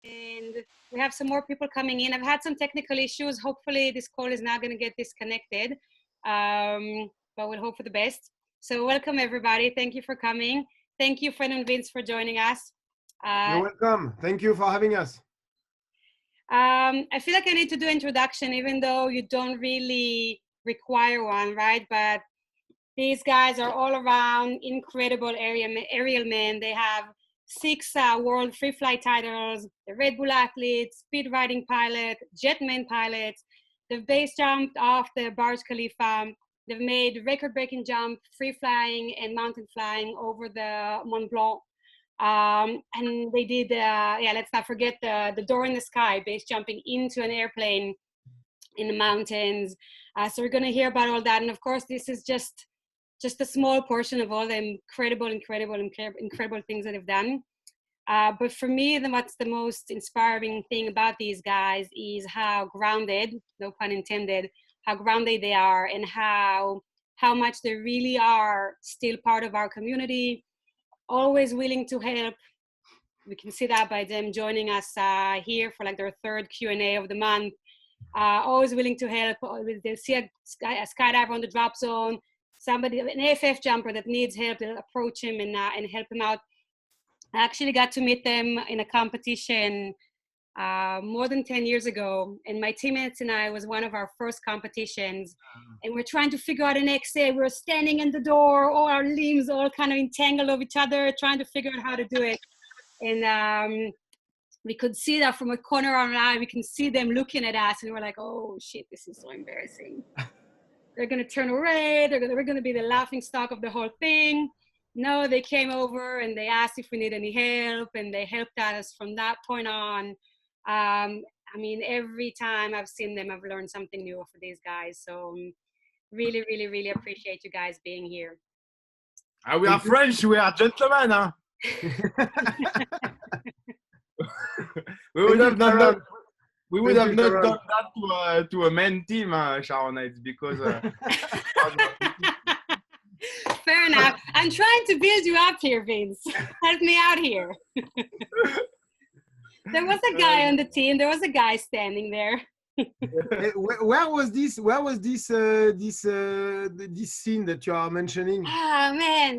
and we have some more people coming in. I've had some technical issues. Hopefully this call is not going to get disconnected, but we'll hope for the best. So welcome everybody. Thank you for coming. Thank you, Fred and Vince, for joining us. You're welcome. Thank you for having us. I feel like I need to do introduction, even though you don't really require one, right? But these guys are all around incredible aerial men. They have 6 world free flight titles. They're Red Bull athletes, speed riding pilot, jetman pilots. They've base jumped off the Burj Khalifa. They've made record-breaking jump, free flying and mountain flying over the Mont Blanc. And they did, let's not forget the door in the sky, base jumping into an airplane in the mountains. So we're going to hear about all that. And of course, this is just a small portion of all the incredible things that they've done. But for me, what's the most inspiring thing about these guys is how grounded, no pun intended, how grounded they are, and how much they really are still part of our community, always willing to help. We can see that by them joining us here for like their 3rd Q&A of the month. Always willing to help. They see a skydiver on the drop zone, somebody, an AFF jumper that needs help, they'll approach him and help him out. I actually got to meet them in a competition more than 10 years ago, and my teammates and I was one of our first competitions, and we're trying to figure out an exit. We're standing in the door, all our limbs all kind of entangled of each other, trying to figure out how to do it. And we could see that from a corner of our eye. We can see them looking at us, and we're like, oh shit, this is so embarrassing. They're going to turn away. We're going to be the laughing stock of the whole thing. No, they came over and they asked if we need any help, and they helped us from that point on. I mean, every time I've seen them, I've learned something new for these guys. So really, really, really appreciate you guys being here. We are French, we are gentlemen. Huh? we would have not done that to a men team, Sharon. It's because fair enough. I'm trying to build you up here, Vince. Help me out here. There was a guy on the team. There was a guy standing there. Where was this scene that you are mentioning? Ah, man.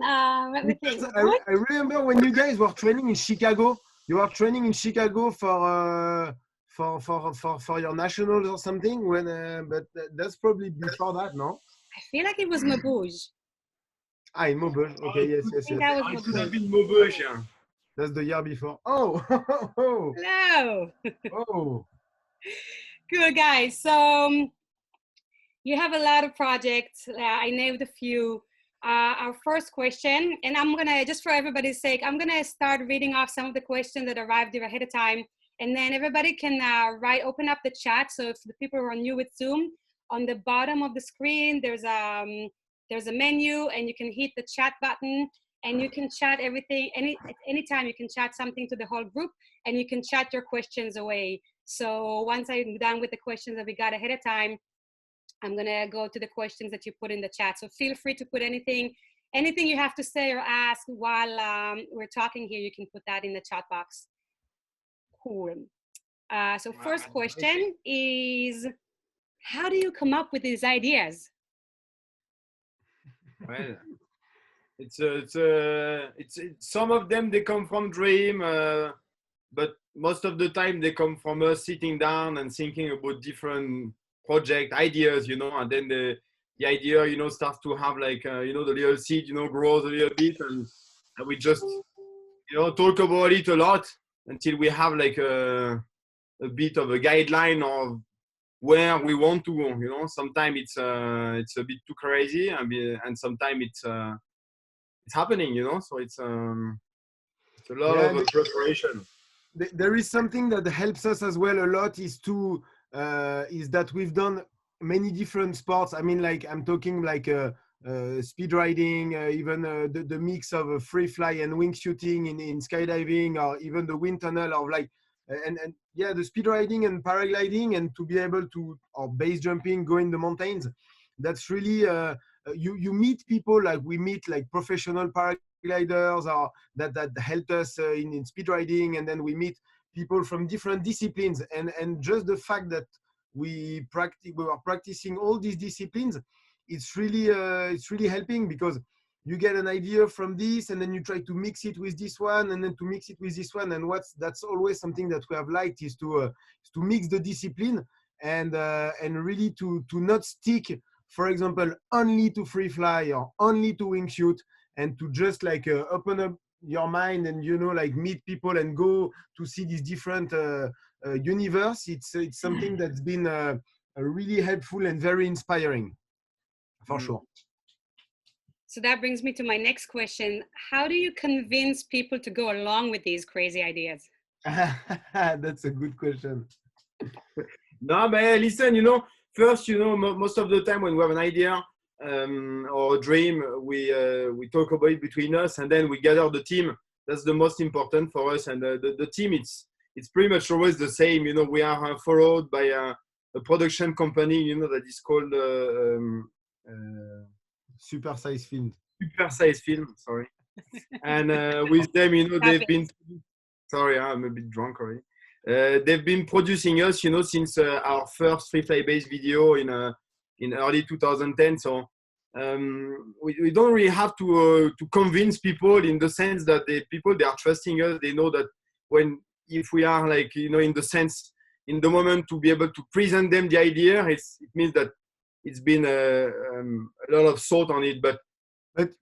Let me think. I remember when you guys were training in Chicago. You were training in Chicago for your nationals or something. But that's probably before that, no? I feel like it was Maubeuge. In Maubeuge. Okay, yes. I think that was it could have been Maubeuge. Yeah. That's the year before. Oh. Hello. Oh. Good, guys. So you have a lot of projects. I named a few. Our first question, and I'm going to, just for everybody's sake, I'm going to start reading off some of the questions that arrived here ahead of time. And then everybody can open up the chat. So if the people who are new with Zoom, on the bottom of the screen, there's a menu, and you can hit the chat button, and you can chat everything. Anytime you can chat something to the whole group, and you can chat your questions away. So once I'm done with the questions that we got ahead of time, I'm gonna go to the questions that you put in the chat. So feel free to put anything you have to say or ask while we're talking here. You can put that in the chat box. Cool. So first question is, how do you come up with these ideas? Well, it's some of them, they come from dream, but most of the time they come from us sitting down and thinking about different project ideas, and then the idea, starts to have like, the little seed, grows a little bit, and we just, talk about it a lot until we have like a bit of a guideline of where we want to go. Sometimes it's a bit too crazy, and sometimes it's happening, so it's a lot of preparation. There is something that helps us as well a lot is that we've done many different sports. I mean, like I'm talking like speed riding, even the mix of free fly and wing shooting in skydiving, or even the wind tunnel, or like the speed riding and paragliding, and to be able to, or base jumping, go in the mountains. That's really you meet people, like we meet like professional paragliders or that helped us in speed riding, and then we meet people from different disciplines, and just the fact that we are practicing all these disciplines, it's really helping, because you get an idea from this, and then you try to mix it with this one, and then to mix it with this one. And that's always something that we have liked, is to mix the discipline, and really to not stick, for example, only to free fly or only to wingsuit, and to just like open up your mind and, you know, like meet people and go to see these different universe. It's something that's been really helpful and very inspiring, for sure. So that brings me to my next question. How do you convince people to go along with these crazy ideas? That's a good question. No, but listen, you know, first, you know, most of the time when we have an idea or a dream, we talk about it between us, and then we gather the team. That's the most important for us. And the team, it's pretty much always the same. You know, we are followed by a production company, you know, that is called Super Size Film. Super Size Film, sorry. And with them, you know, they've been, sorry, I'm a bit drunk already. They've been producing us, you know, since our first free fly based video in early 2010. So we don't really have to convince people, in the sense that they are trusting us. They know that if we are like, you know, in the moment to be able to present them the idea, it means that it's been a lot of thought on it. But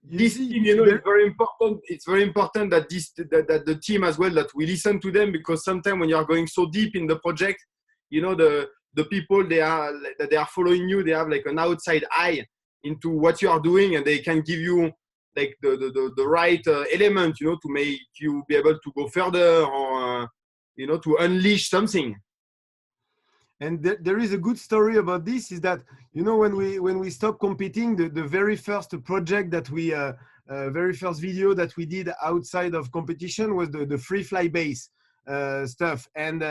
this team, you know, is very important. It's very important that that the team as well, that we listen to them, because sometimes when you are going so deep in the project, you know, the people they are following you, they have like an outside eye into what you are doing, and they can give you like the right element, you know, to make you be able to go further, or you know, to unleash something. And there is a good story about this, is that, you know, when we stopped competing, the very first project that we very first video that we did outside of competition was the free fly base stuff. And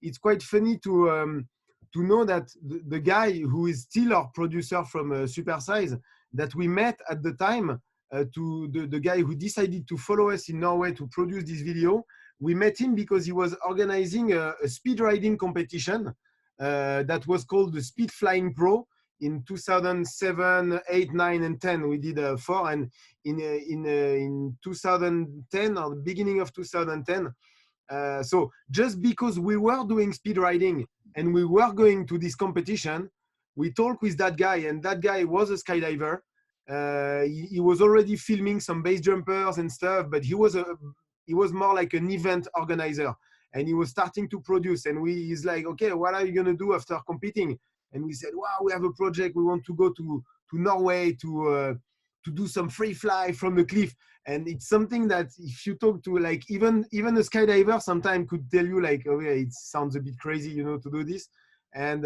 it's quite funny to know that the guy who is still our producer from Super Size, that we met at the time, to the guy who decided to follow us in Norway to produce this video. We met him because he was organizing a speed riding competition that was called the Speed Flying Pro in 2007, 8, 9, and 10. We did 4, and in 2010, or the beginning of 2010. So just because we were doing speed riding and we were going to this competition, we talked with that guy, and that guy was a skydiver. He was already filming some base jumpers and stuff, but he was more like an event organizer. And he was starting to produce, and he's like, okay, what are you going to do after competing? And we said, wow, we have a project. We want to go to Norway to do some free fly from the cliff. And it's something that if you talk to like even a skydiver sometimes could tell you like, oh yeah, it sounds a bit crazy, you know, to do this. And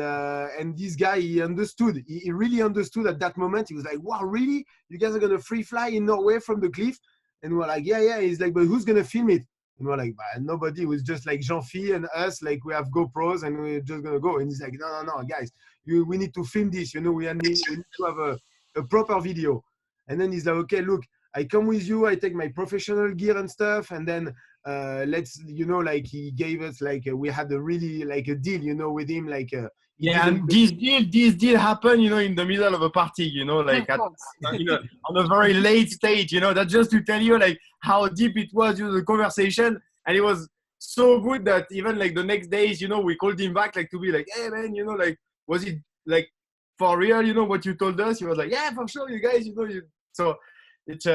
this guy, he understood. He really understood at that moment. He was like, wow, really? You guys are going to free fly in Norway from the cliff? And we're like, yeah. He's like, but who's going to film it? And we're like, nobody. It was just like Jean-Phi and us. Like, we have GoPros and we're just going to go. And he's like, no, guys, we need to film this. You know, we need to have a proper video. And then he's like, okay, look, I come with you. I take my professional gear and stuff. And then let's, you know, like he gave us like, we had a really like a deal, you know, with him. Like, yeah, and this deal happened, you know, in the middle of a party, you know, like you know, on a very late stage, you know. That's just to tell you like how deep it was, you know, the conversation. And it was so good that even like the next days, you know, we called him back like to be like, hey man, you know, like, was it like for real, you know, what you told us? He was like, yeah, for sure, you guys, you know. So it's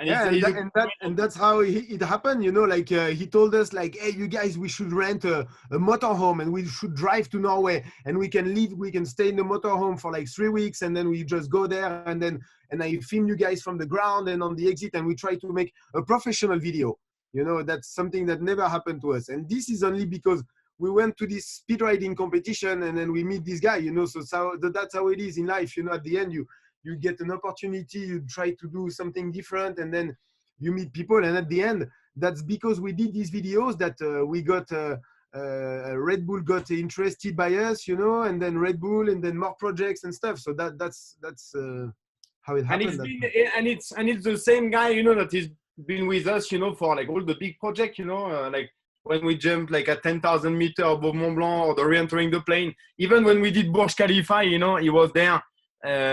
and that's how it happened, you know. Like he told us like, hey, you guys, we should rent a motorhome and we should drive to Norway, and we can stay in the motorhome for like 3 weeks, and then we just go there, and I film you guys from the ground and on the exit, and we try to make a professional video. You know, that's something that never happened to us, and this is only because we went to this speed riding competition, and then we meet this guy, you know. So that's how it is in life, you know. At the end, you get an opportunity, you try to do something different, and then you meet people. And at the end, that's because we did these videos that we got Red Bull got interested by us, you know, and then Red Bull, and then more projects and stuff. So that's how it happened. And it's the same guy, you know, that has been with us, you know, for like all the big projects, you know, like when we jumped like at 10,000 meters above Mont Blanc, or the re-entering the plane. Even when we did Burj Khalifa, you know, he was there.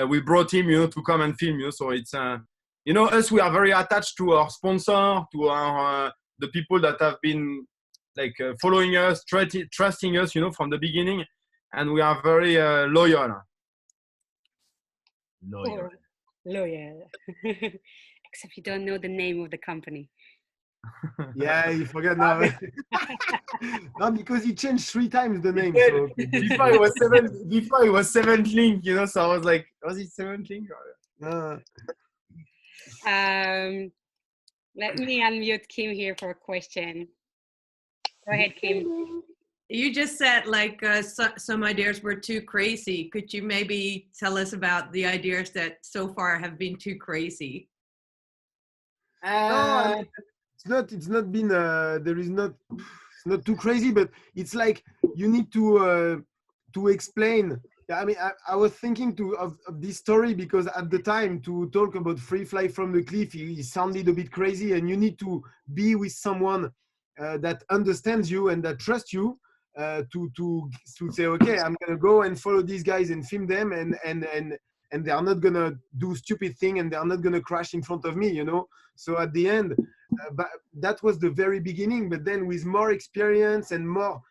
We brought him, you know, to come and film, you know. So it's, you know, us, we are very attached to our sponsor, to our the people that have been like following us, trusting us, you know, from the beginning, and we are very loyal. Loyal. Loyal. Except you don't know the name of the company. Yeah, you forgot now. No, because he changed 3 times the name. Yeah, So, okay. before it was before it was Seventh Link, you know. So I was like, was it Seventh Link? Let me unmute Kim here for a question. Go ahead, Kim. You just said like some ideas were too crazy. Could you maybe tell us about the ideas that so far have been too crazy? No, I mean, it's not been it's not too crazy, but it's like you need to explain. I mean, I was thinking of this story because at the time to talk about free fly from the cliff, it sounded a bit crazy, and you need to be with someone that understands you and that trusts you to say, okay, I'm gonna go and follow these guys and film them, and they are not gonna do stupid thing, and they are not gonna crash in front of me, you know. So at the end, but that was the very beginning. But then with more experience and more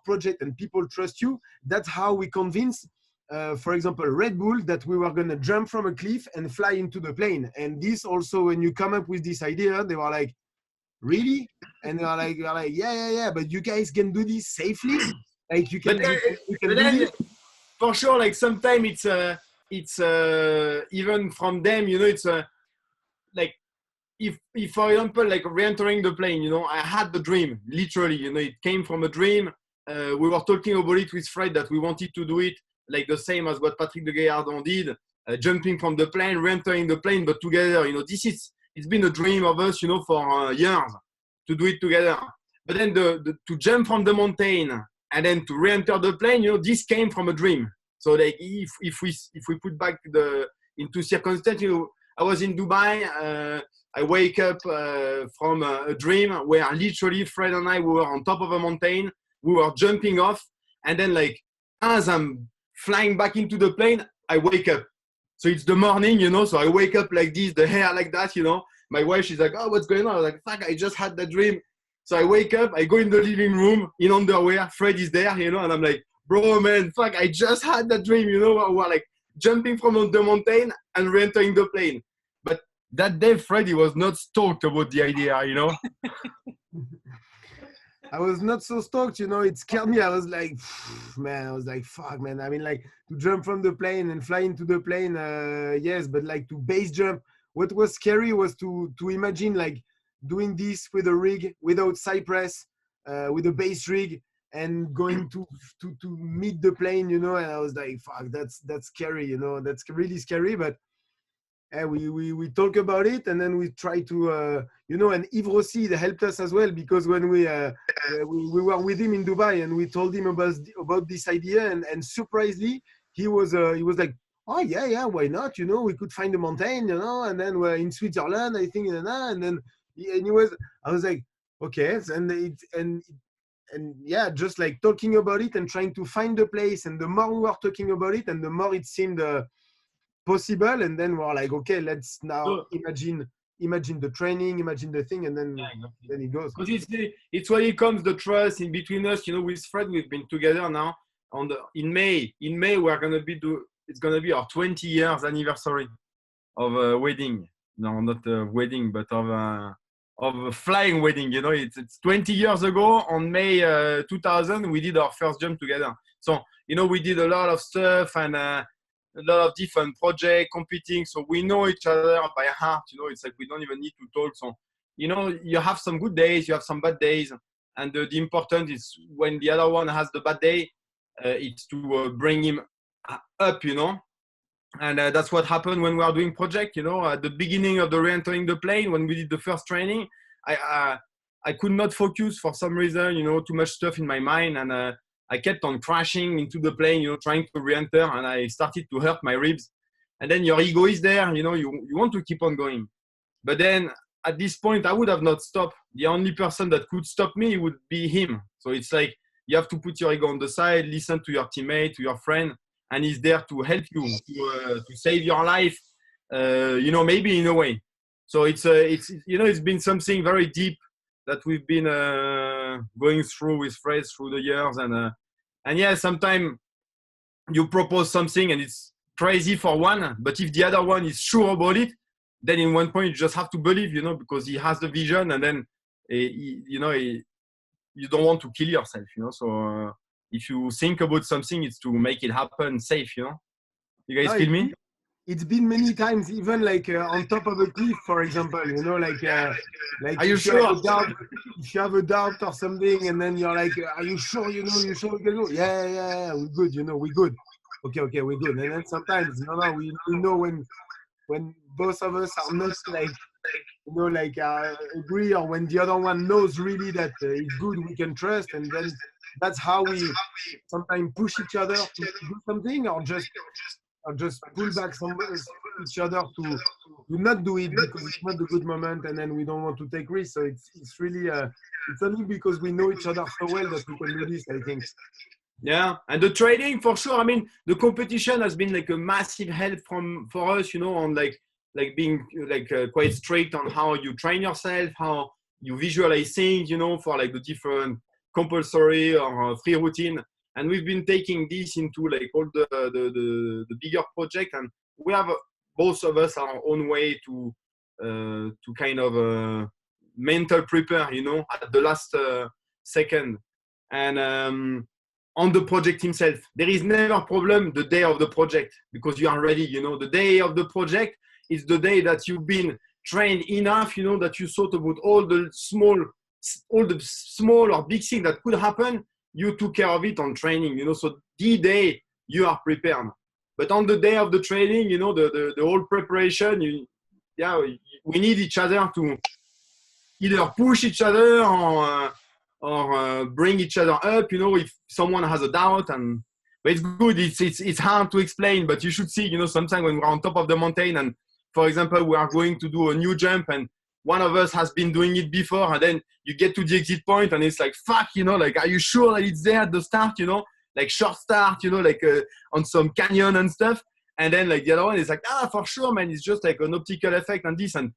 project and people trust you, that's how we convince, for example, Red Bull, that we were gonna jump from a cliff and fly into the plane. And this also, when you come up with this idea, they were like, really? And they were like, yeah, but you guys can do this safely? Like you can, you can do this? For sure, like sometimes it's even from them, you know, it's like if for example, like re-entering the plane, you know, I had the dream, literally, you know, it came from a dream. We were talking about it with Fred that we wanted to do it like the same as what Patrick de Gaillardon did, jumping from the plane, re-entering the plane, but together, you know, it's been a dream of us, you know, for years to do it together. But then to jump from the mountain and then to re-enter the plane, you know, this came from a dream. So like if we put back into circumstance, you know, I was in Dubai. I wake up from a dream where literally Fred and I were on top of a mountain. We were jumping off, and then like as I'm flying back into the plane, I wake up. So it's the morning, you know. So I wake up like this, the hair like that, you know. My wife, she's like, "Oh, what's going on?" I was like, "Fuck, I just had that dream." So I wake up, I go in the living room in underwear. Fred is there, you know, and I'm like, "Bro, man, fuck, I just had that dream," you know. We're like jumping from the mountain and re-entering the plane. But that day, Freddy was not stoked about the idea, you know. I was not so stoked, you know. It scared me. I was like, man, I was like, fuck, man. I mean, like to jump from the plane and fly into the plane, yes, but like to base jump. What was scary was to imagine like doing this with a rig without cypress, with a base rig, and going to meet the plane, you know. And I was like, fuck, that's scary, you know. That's really scary, but. We talk about it, and then we try to you know, and Yves Rossi helped us as well, because when we were with him in Dubai and we told him about this idea, and surprisingly he was like, oh yeah, why not, you know, we could find a mountain, you know, and then we're in Switzerland, I think, and then I was like, okay, and yeah, just like talking about it and trying to find the place, and the more we were talking about it, and the more it seemed possible, and then we're like, okay, let's now imagine the training, imagine the thing, and then then it goes. Because it's where it comes the trust in between us, you know. With Fred, we've been together now in May we're gonna it's gonna be our 20 years anniversary of a wedding. No, not a wedding, but of a flying wedding, you know. It's 20 years ago on May 2000 we did our first jump together. So, you know, we did a lot of stuff, and a lot of different projects, competing. So we know each other by heart, you know. It's like we don't even need to talk. So, you know, you have some good days, you have some bad days. And the important is when the other one has the bad day, it's to bring him up, you know. And that's what happened when we are doing project, you know. At the beginning of the re-entering the plane, when we did the first training, I could not focus for some reason, you know, too much stuff in my mind. And I kept on crashing into the plane, you know, trying to re-enter, and I started to hurt my ribs. And then your ego is there, you know, you want to keep on going. But then at this point, I would have not stopped. The only person that could stop me would be him. So it's like you have to put your ego on the side, listen to your teammate, to your friend, and he's there to help you, to save your life, maybe in a way. So it's been something very deep that we've been going through with Fred through the years. And yeah, sometimes you propose something and it's crazy for one, but if the other one is sure about it, then in one point you just have to believe, because he has the vision, and then you don't want to kill yourself, So if you think about something, it's to make it happen safe, You guys feel me? It's been many times, even like on top of a cliff, for example, like are you sure? If you have a doubt or something, and then you're like, are you sure, you sure we can go? Yeah, we're good, we're good. Okay, we're good. And then sometimes, we know when both of us are not like, agree, or when the other one knows really that it's good, we can trust, and then that's how we sometimes push each other to do something, or just pull back each other to not do it because it's not a good moment, and then we don't want to take risks. So it's really it's only because we know each other so well that we can do this, I think. Yeah, and the trading for sure. I mean, the competition has been like a massive help for us, on like being quite strict on how you train yourself, how you visualize things, for like the different compulsory or free routine. And we've been taking this into like all the bigger project, and we have both of us our own way to kind of mental prepare, at the last second. And on the project himself, there is never a problem the day of the project, because you are ready. The day of the project is the day that you've been trained enough, that you thought about all the small or big things that could happen. You took care of it on training, so the day you are prepared. But on the day of the training, the whole preparation, we need each other to either push each other or bring each other up, if someone has a doubt. But it's good. It's hard to explain, but you should see, sometimes when we're on top of the mountain, and for example, we are going to do a new jump, and one of us has been doing it before, and then you get to the exit point, and it's like, fuck, like, are you sure that it's there at the start, like short start, like on some canyon and stuff. And then like the other one is like, for sure, man, it's just like an optical effect and this. And,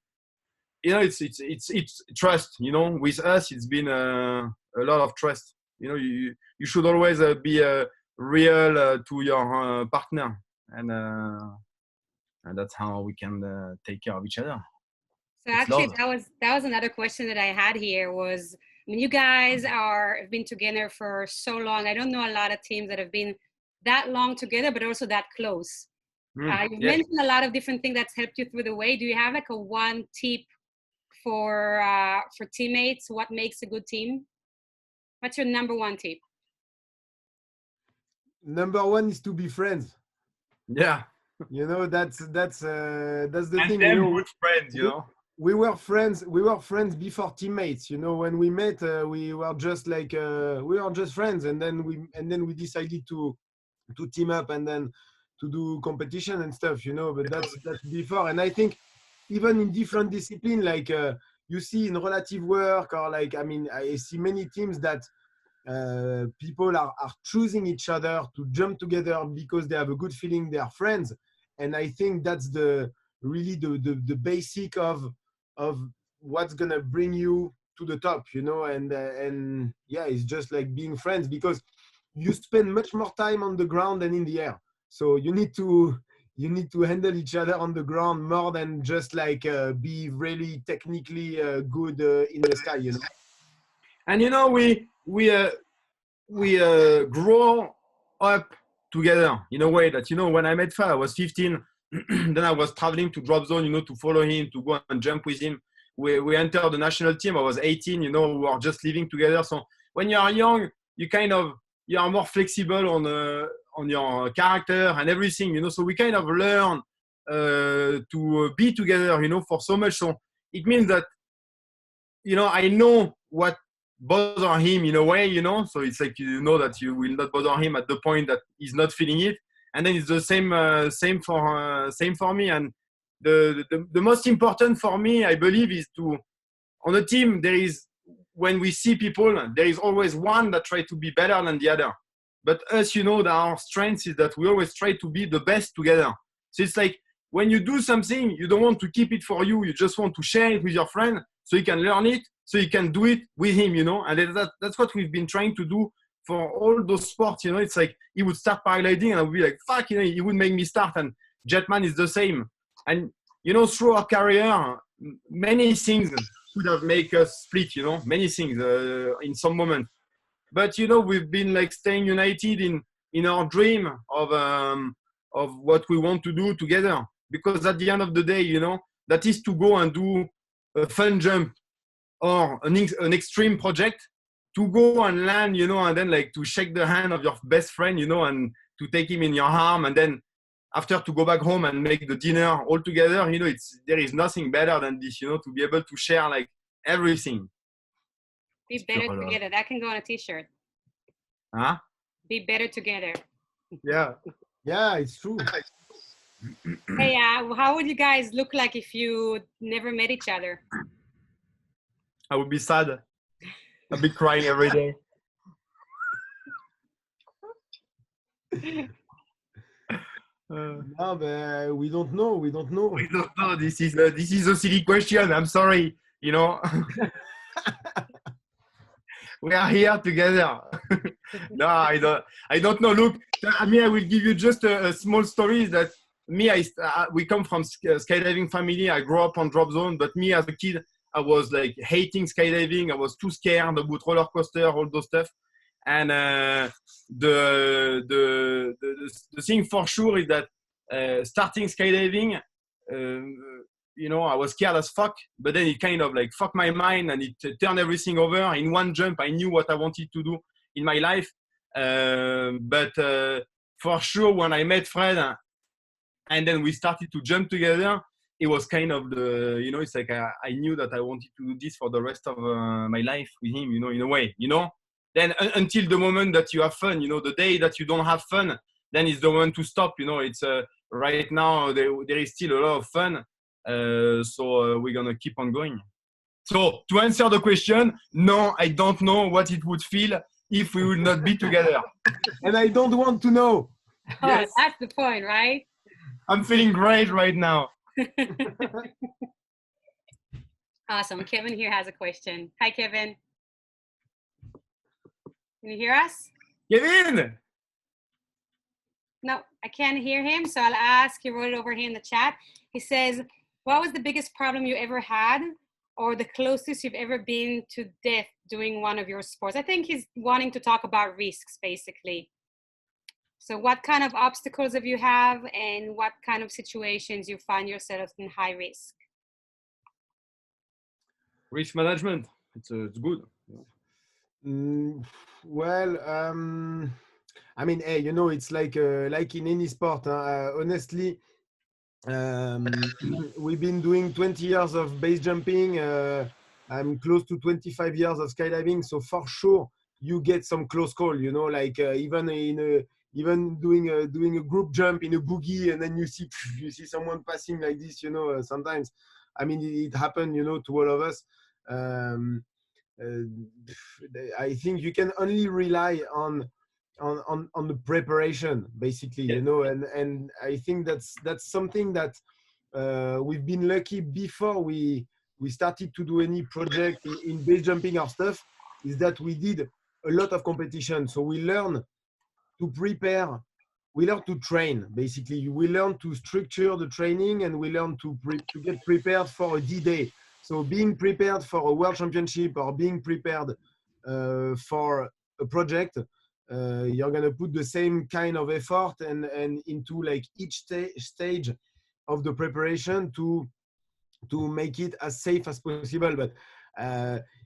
it's trust, with us, it's been a lot of trust. You should always be real to your partner. And that's how we can take care of each other. So actually, that was another question that I had here was, I mean, you guys have been together for so long. I don't know a lot of teams that have been that long together, but also that close. You mentioned a lot of different things that's helped you through the way. Do you have like a one tip for teammates? What makes a good team? What's your number one tip? Number one is to be friends. Yeah. That's the and thing. Them good friends, We were friends before teammates. When we met, we were just friends, and then we decided to team up and then to do competition and stuff. But that's before. And I think even in different disciplines, like you see in relative work, or like, I mean, I see many teams that people are choosing each other to jump together because they have a good feeling they are friends. And I think that's really the basic of what's gonna bring you to the top, and yeah, it's just like being friends, because you spend much more time on the ground than in the air. So you need to handle each other on the ground more than just like be really technically good in the sky, And we grow up together in a way that, when I met Fred, I was 15. Then I was traveling to drop zone, to follow him, to go and jump with him. We entered the national team. I was 18, we were just living together. So when you are young, you are more flexible on your character and everything, So we kind of learn to be together, for so much. So it means that, I know what bother him in a way, So it's like, that you will not bother him at the point that he's not feeling it. And then it's the same for me. And the most important for me, I believe, is to, on a team, there is, when we see people, there is always one that try to be better than the other. But us, you know, that our strength is that we always try to be the best together. So it's like when you do something, you don't want to keep it for you. You just want to share it with your friend so you can learn it, so you can do it with him, you know. And that's what we've been trying to do for all those sports, you know. It's like he would start paragliding and I would be like, fuck, you know, he would make me start. And Jetman is the same. And, you know, through our career, many things could have made us split, you know, many things in some moment. But, you know, we've been like staying united in our dream of what we want to do together. Because at the end of the day, you know, that is to go and do a fun jump or an extreme project, to go and land, you know, and then like to shake the hand of your best friend, you know, and to take him in your arm, and then after to go back home and make the dinner all together, you know, there is nothing better than this, you know, to be able to share like everything. Be better together. That can go on a t-shirt. Huh? Be better together. Yeah. Yeah, it's true. Hey, how would you guys look like if you never met each other? I would be sad. I'd be crying every day. No, but we don't know. We don't know. We don't know. This is a silly question. I'm sorry. You know, we are here together. No, I don't know. Look, I mean, I will give you just a small story. That me, we come from skydiving family. I grew up on drop zone, but me as a kid, I was like hating skydiving. I was too scared about roller coaster, all those stuff. And the thing for sure is that starting skydiving, you know, I was scared as fuck, but then it kind of like fucked my mind and it turned everything over. In one jump, I knew what I wanted to do in my life. But for sure, when I met Fred and then we started to jump together, it was kind of the, you know, it's like I knew that I wanted to do this for the rest of my life with him, you know, in a way, you know. Then until the moment that you have fun, you know, the day that you don't have fun, then it's the moment to stop, you know. It's right now there is still a lot of fun, so we're gonna keep on going. So to answer the question, no, I don't know what it would feel if we would not be together. And I don't want to know. Oh, Yes. that's the point, right? I'm feeling great right now. Awesome. Kevin here has a question. Hi, Kevin. Can you hear us? Kevin! No, I can't hear him, so I'll ask. He wrote it over here in the chat. He says, what was the biggest problem you ever had or the closest you've ever been to death doing one of your sports? I think he's wanting to talk about risks, basically. So what kind of obstacles have you have and what kind of situations you find yourself in high risk? Risk management, it's good. Well, I mean, hey, you know, it's like in any sport. Honestly, we've been doing 20 years of base jumping. I'm close to 25 years of skydiving, so for sure you get some close call. You know, like even doing a group jump in a boogie, and then you see someone passing like this. You know, sometimes, I mean, it happened. You know, to all of us. I think you can only rely on the preparation, basically, you know, and I think that's something that we've been lucky before we started to do any project in base jumping or stuff, is that we did a lot of competition. So we learn to prepare, we learn to train, basically. We learn to structure the training, and we learn to get prepared for a D-Day. So being prepared for a world championship or being prepared for a project, you're going to put the same kind of effort and into like each stage of the preparation to make it as safe as possible. But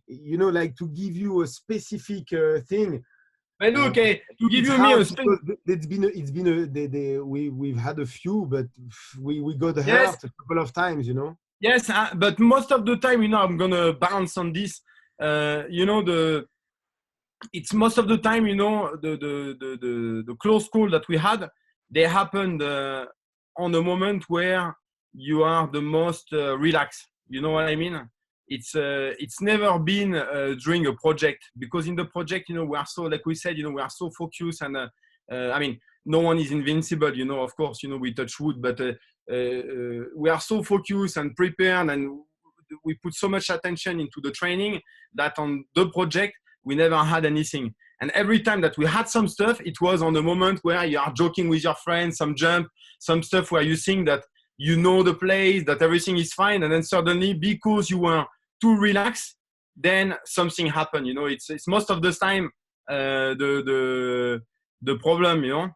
you know, like to give you a specific thing. But okay, to give you me a we've had a few, but we got hurt Yes. a couple of times, you know. Yes, but most of the time, you know, I'm gonna bounce on this. You know, it's most of the time, you know, the close call that we had, they happened on a moment where you are the most relaxed. You know what I mean? It's never been during a project, because in the project, you know, we are so, like we said, you know, we are so focused, and I mean, no one is invincible, you know, of course, you know, we touch wood, but we are so focused and prepared, and we put so much attention into the training that on the project, we never had anything. And every time that we had some stuff, it was on the moment where you are joking with your friends, some jump, some stuff where you think that you know the place, that everything is fine. And then suddenly, because you were too relaxed, then something happened. You know, it's most of the time the problem, you know.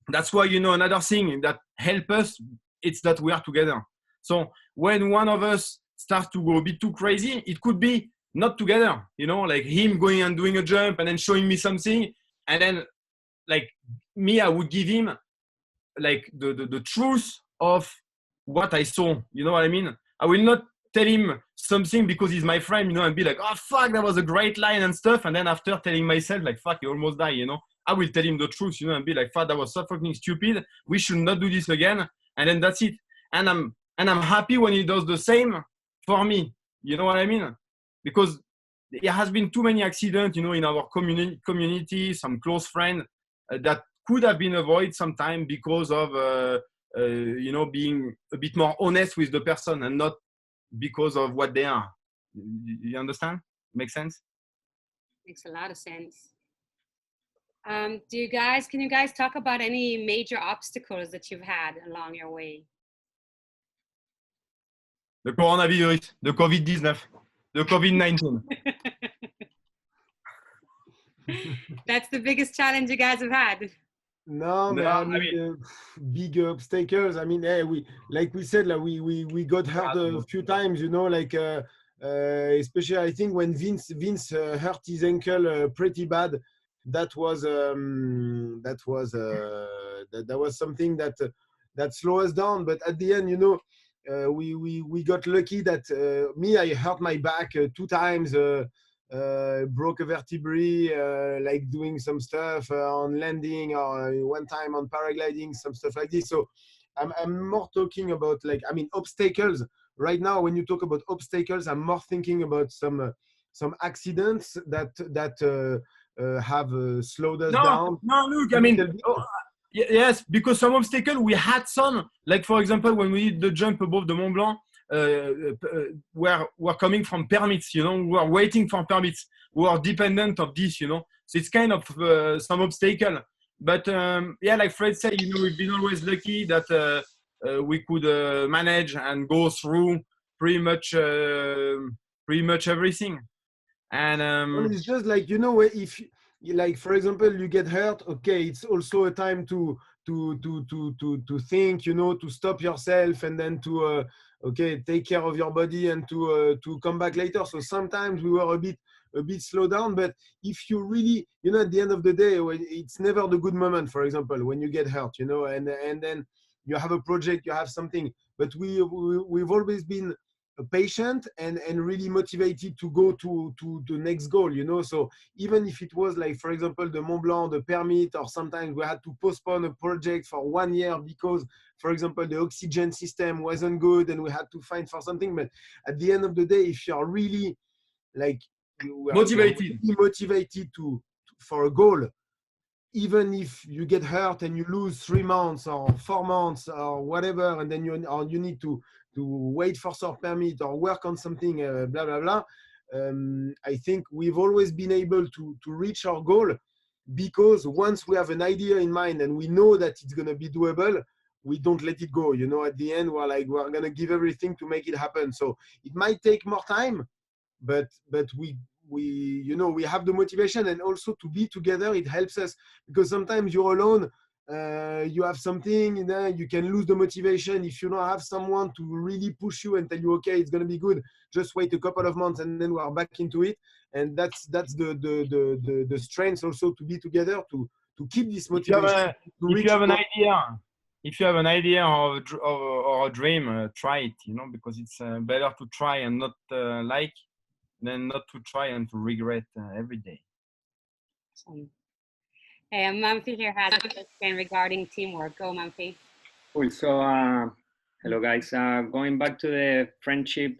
That's why, you know, another thing that help us, it's that we are together. So when one of us starts to go a bit too crazy, it could be not together, you know, like him going and doing a jump and then showing me something, and then like me, I would give him like the truth of what I saw. You know what I mean? I will not tell him something because he's my friend, you know, and be like, oh fuck, that was a great line and stuff, and then after telling myself like, fuck, you almost die, you know. I will tell him the truth, you know, and be like, fuck, that was so fucking stupid, we should not do this again, and then that's it. And I'm happy when he does the same for me. You know what I mean? Because there has been too many accidents, you know, in our community, some close friends that could have been avoided sometime because of, you know, being a bit more honest with the person and not because of what they are. You understand? Makes sense? Makes a lot of sense. Can you guys talk about any major obstacles that you've had along your way? Le coronavirus, the COVID-19, the COVID-19. That's the biggest challenge you guys have had. No, but I mean, big obstacles. I mean, hey, like we said, like we got hurt a few times, you know, like especially I think when Vince hurt his ankle pretty bad. That was something that slowed us down. But at the end, you know, we got lucky that me, I hurt my back 2 times. Broke a vertebrae, like doing some stuff on landing, or 1 time on paragliding, some stuff like this. So I'm more talking about, like, I mean, obstacles. Right now, when you talk about obstacles, I'm more thinking about some accidents that have slowed us down. No, look, I mean, yes, because some obstacle we had some, like for example, when we did the jump above the Mont Blanc, we're coming from permits, you know, we're waiting for permits, we are dependent of this, you know, so it's kind of some obstacle. But yeah, like Fred said, you know, we've been always lucky that we could manage and go through pretty much everything. And well, it's just like, you know, if like, for example, you get hurt, okay, it's also a time to think, you know, to stop yourself, and then to okay, take care of your body, and to come back later. So sometimes we were a bit slowed down. But if you really, you know, at the end of the day, it's never the good moment, for example, when you get hurt, you know, and then you have a project, you have something. But we've always been patient and really motivated to go to the next goal, you know. So even if it was like, for example, the Mont Blanc, the permit, or sometimes we had to postpone a project for 1 year because, for example, the oxygen system wasn't good and we had to find for something. But at the end of the day, if you're really like motivated for a goal, even if you get hurt and you lose 3 months or 4 months or whatever, and then you need to wait for some permit or work on something, blah blah blah. I think we've always been able to reach our goal, because once we have an idea in mind and we know that it's going to be doable, we don't let it go, you know. At the end, we're going to give everything to make it happen. So it might take more time, but we you know, we have the motivation. And also to be together, it helps us, because sometimes you're alone, you have something, you know, you can lose the motivation if you don't have someone to really push you and tell you, okay, it's going to be good, just wait a couple of months and then we are back into it. And that's the strength also, to be together, to keep this motivation. If you have an idea or a dream, try it, you know, because it's better to try and not like than not to try and to regret every day. Mumphy here has a question regarding teamwork. Go, Mumphy. Cool. So Hello, guys. Going back to the friendship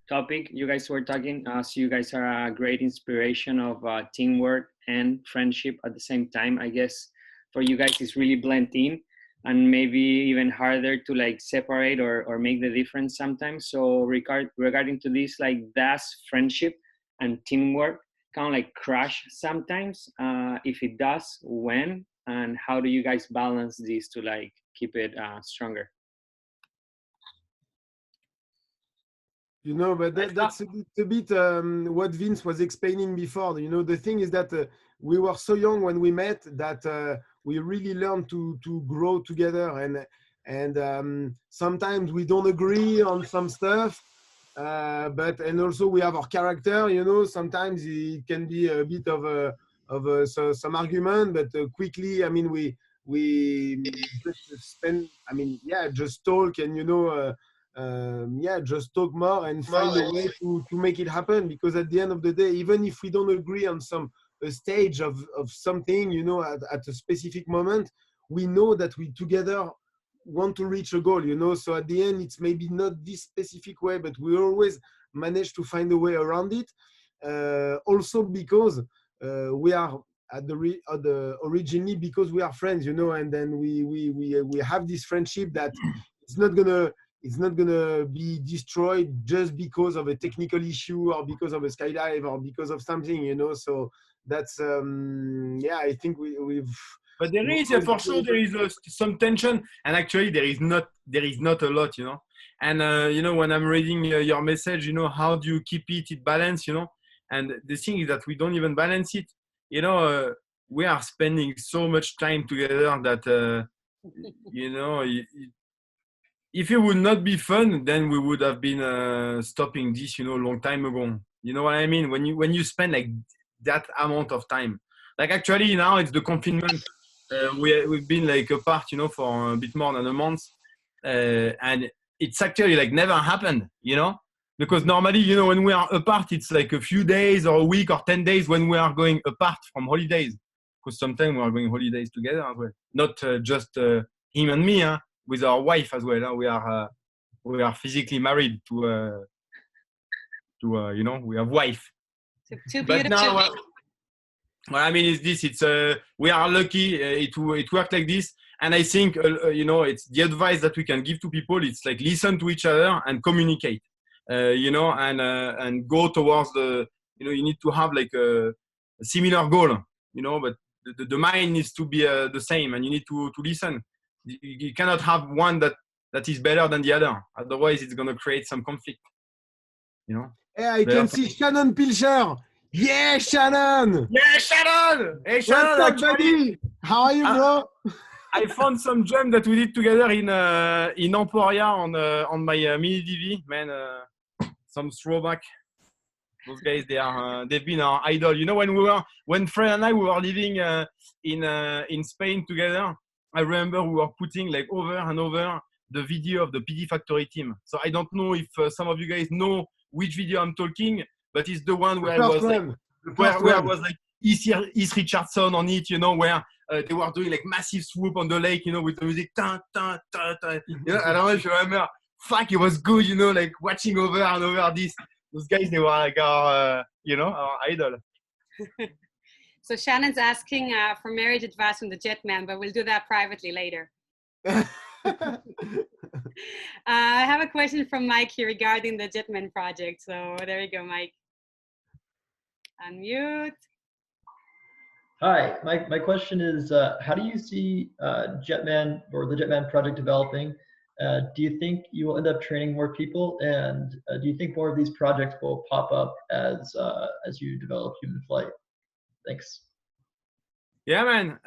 topic, you guys were talking. So you guys are a great inspiration of teamwork and friendship at the same time. I guess for you guys, it's really blend in, and maybe even harder to like separate or make the difference sometimes. So regarding to this, like, does friendship and teamwork kind of like crash sometimes? If it does, when? And how do you guys balance these to like keep it stronger? You know, but that's a bit what Vince was explaining before. You know, the thing is that we were so young when we met that we really learned to grow together, and sometimes we don't agree on some stuff, but and also we have our character. You know, sometimes it can be a bit of some argument, but quickly, I mean, we just spend. I mean, yeah, just talk and yeah, just talk more and find a way to make it happen. Because at the end of the day, even if we don't agree on a stage of something, you know, at a specific moment, we know that we together want to reach a goal, you know. So at the end, it's maybe not this specific way, but we always manage to find a way around it. Also because we are at the originally because we are friends, you know, and then we have this friendship that it's not gonna be destroyed just because of a technical issue or because of a skydive or because of something, you know. So that's yeah, I think we've. But there is for sure there is some tension, and actually there is not a lot, you know. And you know, when I'm reading your message, you know, how do you keep it balanced, you know? And the thing is that we don't even balance it, you know. We are spending so much time together that you know. If it would not be fun, then we would have been stopping this, you know, a long time ago. You know what I mean? When you spend like that amount of time, like actually now it's the confinement. We've been like apart, you know, for a bit more than a month, and it's actually like never happened, you know, because normally, you know, when we are apart, it's like a few days or a week or 10 days when we are going apart from holidays, because sometimes we are going holidays together as well, not just him and me, huh? With our wife as well. Huh? We are physically married to you know, we have wife. Too But beautiful. now, what I mean is this: it's we are lucky it worked like this, and I think you know, it's the advice that we can give to people. It's like listen to each other and communicate, you know, and go towards the, you know, you need to have like a similar goal, you know, but the mind needs to be the same, and you need to listen. You cannot have one that is better than the other. Otherwise, it's going to create some conflict. You know. Hey, I can see Shannon Pilcher. Yeah, Shannon. Yeah, Shannon. Hey, Shannon. What's up, buddy? How are you, bro? I found some jump that we did together in Emporia on my mini DV. Man, some throwback. Those guys, they've been our idol. You know, when Fred and I we were living in Spain together, I remember we were putting like over and over the video of the PD Factory team. So I don't know if some of you guys know which video I'm talking, but it's the one where I was like East Richardson on it, you know, where they were doing like massive swoop on the lake, you know, with the music. Ta, ta, ta, ta. You know, I don't know if you remember. Fuck, it was good, you know, like watching over and over this. Those guys, they were like our, you know, our idol. So Shannon's asking for marriage advice from the Jetman, but we'll do that privately later. I have a question from Mike here regarding the Jetman project. So there you go, Mike. Unmute. Hi, my question is, how do you see Jetman or the Jetman project developing? Do you think you will end up training more people, and do you think more of these projects will pop up as you develop human flight? Thanks. Yeah, man.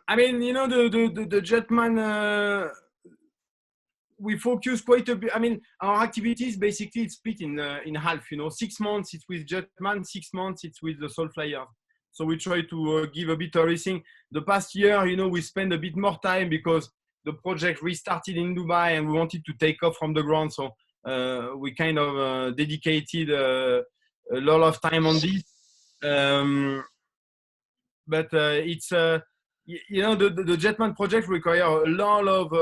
I mean, you know, the Jetman, we focus quite a bit. I mean, our activities basically it's split in half. You know, 6 months it's with Jetman, 6 months it's with the Soul Flyer. So we try to give a bit of everything. The past year, you know, we spent a bit more time because the project restarted in Dubai and we wanted to take off from the ground. So we kind of dedicated a lot of time on this. But it's you know, the Jetman project require a lot of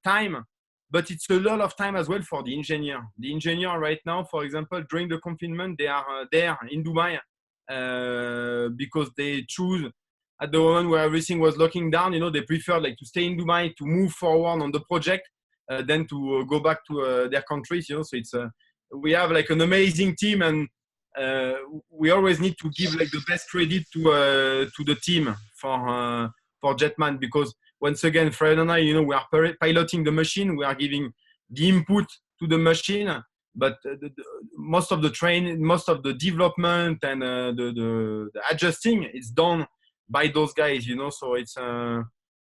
time, but it's a lot of time as well for the engineer. The engineer right now, for example, during the confinement, they are there in Dubai because they choose at the moment where everything was locking down. They prefer like to stay in Dubai to move forward on the project than to go back to their countries. So it's we have like an amazing team, and we always need to give like the best credit to the team for Jetman, because once again, Fred and I, we are piloting the machine, we are giving the input to the machine, but most of the training, most of the development and the adjusting is done by those guys. So it's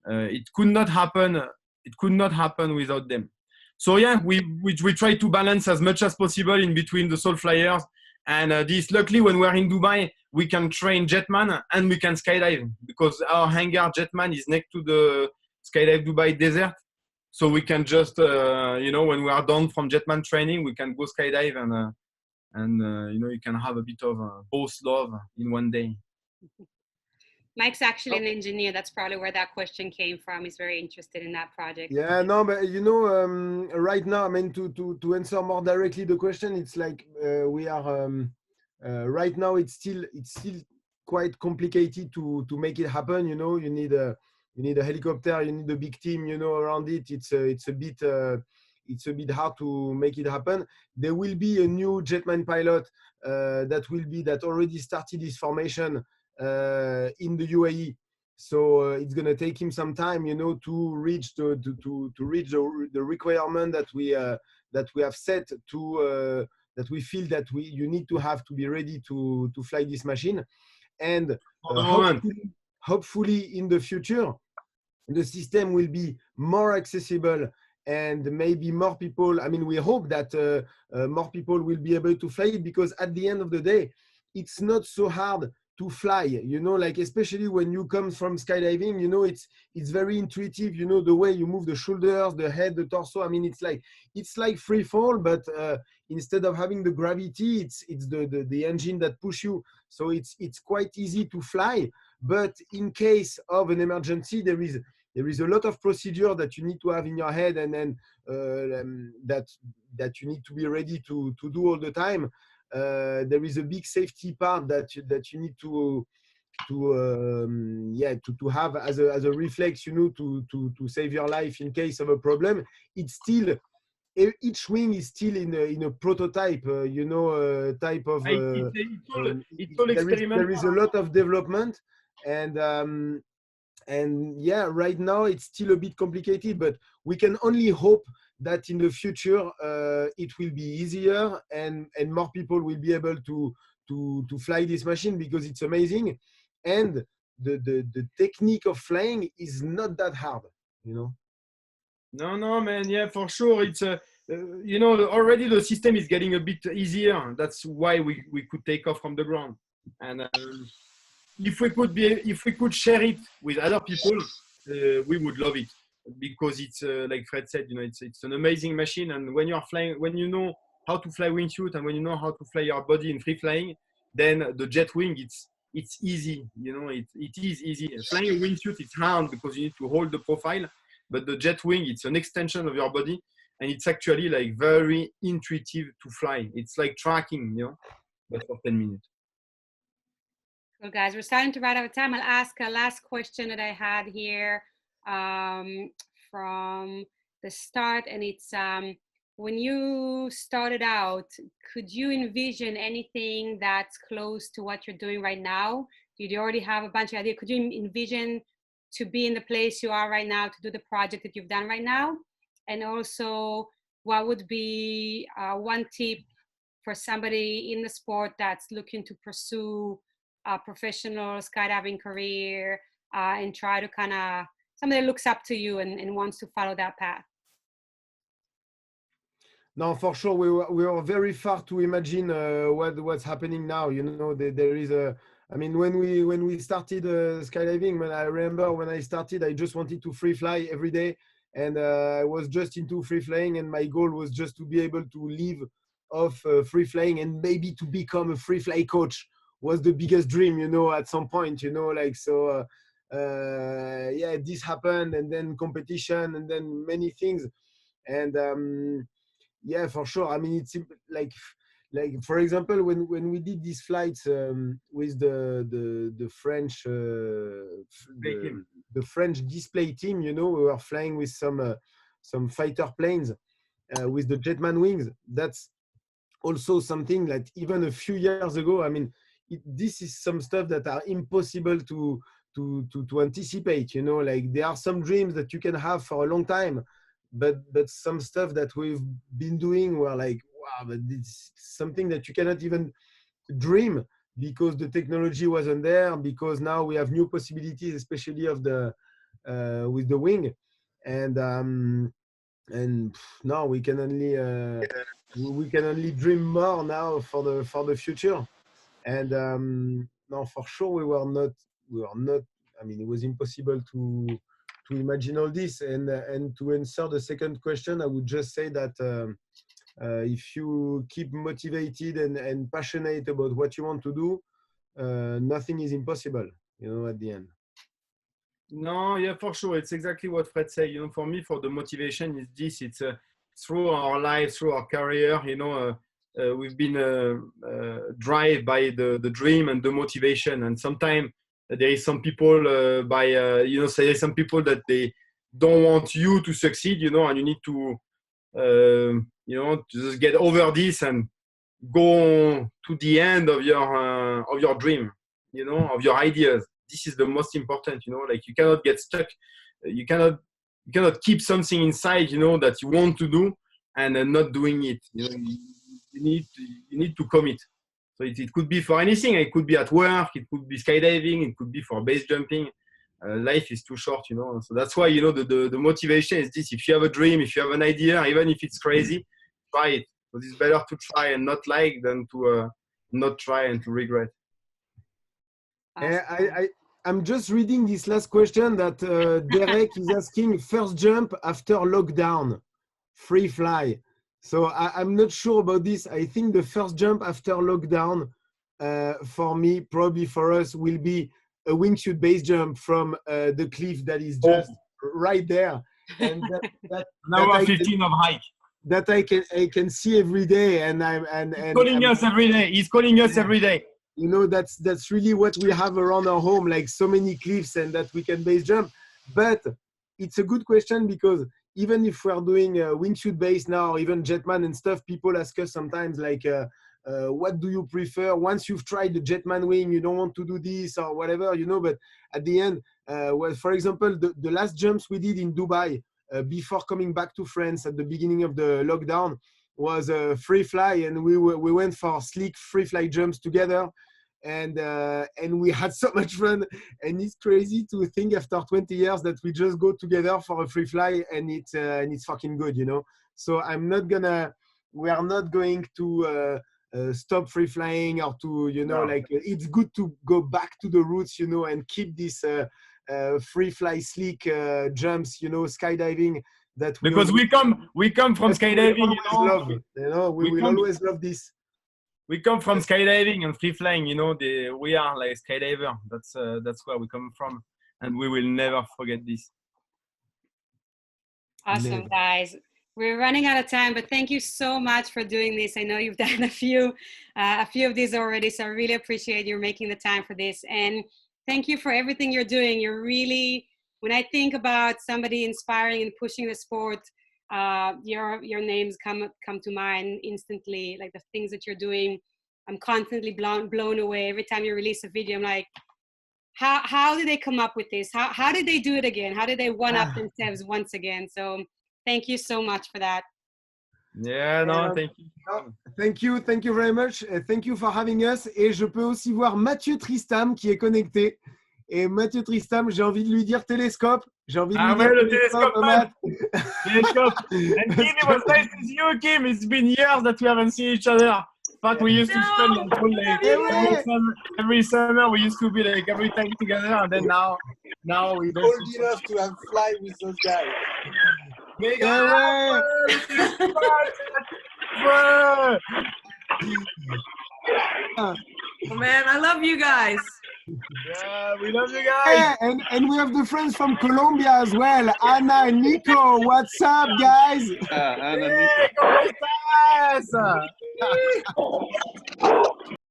it could not happen. It could not happen without them. So yeah, we try to balance as much as possible in between the soul flyers and this. Luckily, when we're in Dubai, we can train Jetman and we can skydive, because our hangar Jetman is next to the Skydive Dubai desert. So we can just, when we are done from Jetman training, we can go skydive and you can have a bit of both love in one day. Mike's actually an engineer. That's probably where that question came from. He's very interested in that project. Yeah, no, but right now, I mean, to answer more directly the question, it's like we are right now. It's still quite complicated to make it happen. You need a helicopter, you need a big team, around it. It's a bit hard to make it happen. There will be a new Jetman pilot that already started his formation in the UAE. So it's going to take him some time, to reach the requirement that we have set to that we feel that you need to have to be ready to fly this machine. And hopefully in the future, the system will be more accessible and maybe more people. I mean, we hope that more people will be able to fly it, because at the end of the day, it's not so hard to fly, like especially when you come from skydiving, it's very intuitive, the way you move the shoulders, the head, the torso. I mean, it's like free fall, but instead of having the gravity, it's the engine that push you. So it's quite easy to fly. But in case of an emergency, there is a lot of procedure that you need to have in your head, and then that you need to be ready to do all the time. There is a big safety part that you need to have as a reflex, to save your life in case of a problem. It's still, each wing is still in a prototype, type of. It's all experimental. There is a lot of development, and yeah, right now it's still a bit complicated, but we can only hope that in the future it will be easier and more people will be able to fly this machine, because it's amazing, and the technique of flying is not that hard. No, man. Yeah, for sure. It's already the system is getting a bit easier. That's why we could take off from the ground. And if we could share it with other people, we would love it, because it's like Fred said, it's an amazing machine. And when you're flying, when you know how to fly wingsuit and when you know how to fly your body in free flying, then the jet wing, it's easy. It is easy. Flying a wingsuit, it's hard because you need to hold the profile, but the jet wing, it's an extension of your body, and it's actually like very intuitive to fly. It's like tracking, but for 10 minutes. Well, guys, we're starting to run out of time. I'll ask a last question that I had here from the start, and it's when you started out, could you envision anything that's close to what you're doing right now? Did you already have a bunch of ideas? Could you envision to be in the place you are right now, to do the project that you've done right now? And also, what would be one tip for somebody in the sport that's looking to pursue a professional skydiving career and try to kind of, somebody that looks up to you and wants to follow that path? No, for sure, we are very far to imagine what's happening now. There is a. I mean, when we started skydiving, when I remember when I started, I just wanted to free fly every day, and I was just into free flying, and my goal was just to be able to live off free flying, and maybe to become a free fly coach was the biggest dream, at some point, like so. yeah, this happened, and then competition, and then many things. And yeah, for sure. I mean, it's like for example, when we did these flights with the French the French display team, you know, we were flying with some fighter planes with the Jetman wings. That's also something that even a few years ago, I mean, this is some stuff that are impossible to anticipate. You know, like there are some dreams that you can have for a long time, but some stuff that we've been doing were like, wow, but it's something that you cannot even dream because the technology wasn't there, because now we have new possibilities, especially of the with the wing. And now we can only dream more now for the future. And no, for sure we were not. I mean, it was impossible to imagine all this. And to answer the second question, I would just say that if you keep motivated and passionate about what you want to do, nothing is impossible, you know, at the end. No, yeah, for sure. It's exactly what Fred said. You know, for me, for the motivation is this. It's through our life, through our career. You know, we've been driven by the dream and the motivation. And sometimes there is some people you know, say some people that they don't want you to succeed. You know, and you need to you know, just get over this and go to the end of your dream. You know, of your ideas. This is the most important, you know, like you cannot get stuck. You cannot keep something inside, you know, that you want to do and not doing it. You know, you need to commit. So it could be for anything. It could be at work. It could be skydiving. It could be for base jumping. Life is too short, you know. So that's why, you know, the motivation is this. If you have a dream, if you have an idea, even if it's crazy, try it. Because it's better to try and not like than to not try and to regret. I'm just reading this last question that Derek is asking. First jump after lockdown, free fly. So I'm not sure about this. I think the first jump after lockdown for me, probably for us, will be a wingsuit base jump from the cliff that is just right there. And that now 15 of hike. That I can see every day. And He's calling us every day. He's calling us every day. You know, that's really what we have around our home, like so many cliffs and that we can base jump. But it's a good question because even if we're doing wingsuit base now, or even Jetman and stuff, people ask us sometimes like, what do you prefer? Once you've tried the Jetman wing, you don't want to do this or whatever, you know. But at the end, well, for example, the last jumps we did in Dubai before coming back to France at the beginning of the lockdown was a free fly, and we went for sleek free fly jumps together, and we had so much fun. And it's crazy to think after 20 years that we just go together for a free fly, and it's fucking good, you know. So we are not going to stop free flying or to, you know, like it's good to go back to the roots, you know, and keep this free fly sleek jumps, you know, skydiving. That because we come from skydiving, you know, we will always love this. We come from skydiving and free flying, you know. We are like skydiver. That's where we come from, and we will never forget this. Awesome, guys. We're running out of time, but thank you so much for doing this. I know you've done a few of these already, so I really appreciate you making the time for this. And thank you for everything you're doing. You're really, when I think about somebody inspiring and pushing the sport, your names come to mind instantly. Like the things that you're doing, I'm constantly blown away. Every time you release a video, I'm like, how did they come up with this? How did they do it again? How did they one up themselves once again? So thank you so much for that. Yeah, no, thank you. Thank you very much. Thank you for having us. Et je peux aussi voir Mathieu Tristam qui est connecté. Et Mathieu Tristam, j'ai envie de lui dire télescope. J'ai envie de lui dire le télescope, man. Télescope. And Kim, it was nice to see you, Kim. It's been years that we haven't seen each other. But we used to spend like every summer. We used to be like every time together, and then now we don't. Old enough to have fly with those guys. Oh man, I love you guys. Yeah, we love you guys. Yeah, and we have the friends from Colombia as well. Anna and Nico, what's up, guys? Ana, Hey, ¿cómo estás?